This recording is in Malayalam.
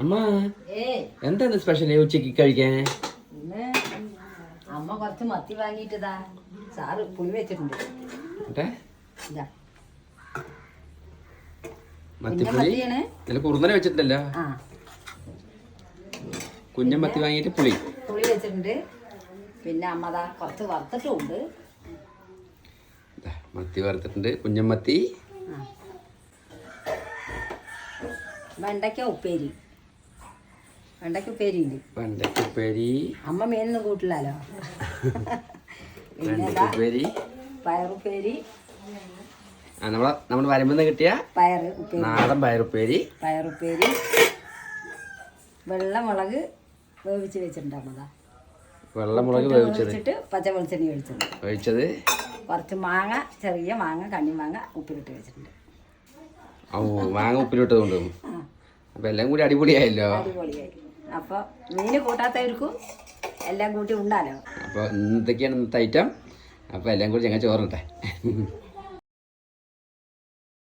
അമ്മ എന്താണ് സ്പെഷ്യൽ ഉച്ചക്ക് കഴിക്കാൻ? ഇന്ന് അമ്മ കുറച്ച് മത്തി വാങ്ങിയിട്ടതാ സാറ് പുളി വെച്ചിട്ടുണ്ട്. ഇതാ മത്തിപ്പുളി കുറുന്നനെ വെച്ചിട്ടുണ്ടല്ലോ. കുഞ്ഞൻ മത്തി വാങ്ങിയിട്ട് പുളി വെച്ചിട്ടുണ്ട്. പിന്നെ അമ്മതാ കുറച്ച് വറുത്തിട്ടുണ്ട്. മത്തി വറുത്തിട്ടുണ്ട്. കുഞ്ഞൻ മത്തി. വെണ്ടയ്ക്ക ഉപ്പേരി ഉണ്ട്. വെണ്ടയ്ക്ക ഉപ്പേരി. അമ്മ മീനൊന്നും കൂട്ടില്ലല്ലോ. പിന്നെ പയറുപ്പേരി. നമ്മൾ വരുമ്പോ കിട്ടിയ നാടൻ പയറുപ്പേരി. വെള്ളമുളക് വേവിച്ച് വെച്ചിട്ടുണ്ട് അമ്മതാ. വെള്ളമുളക് വേവിച്ചിട്ട് പച്ച വെളിച്ചെണ്ണ ഒഴിച്ചത്. കുറച്ച് മാങ്ങ, ചെറിയ മാങ്ങ, കണ്ണിമാങ്ങ ഉപ്പിലിട്ട് വെച്ചിട്ടുണ്ട്. മാങ്ങ ഉപ്പിലിട്ടതുകൊണ്ട് അപ്പൊ എല്ലാം കൂടി അടിപൊളിയായല്ലോ. അപ്പൊ മീന് കൂട്ടാത്തവർക്കും എല്ലാം കൂട്ടി ഉണ്ടാലോ. അപ്പൊ ഇന്നത്തേക്കാണ് ഇന്നത്തെ ഐറ്റം. അപ്പൊ എല്ലാം കൂടി ഞങ്ങൾ ചോറിട്ടെ.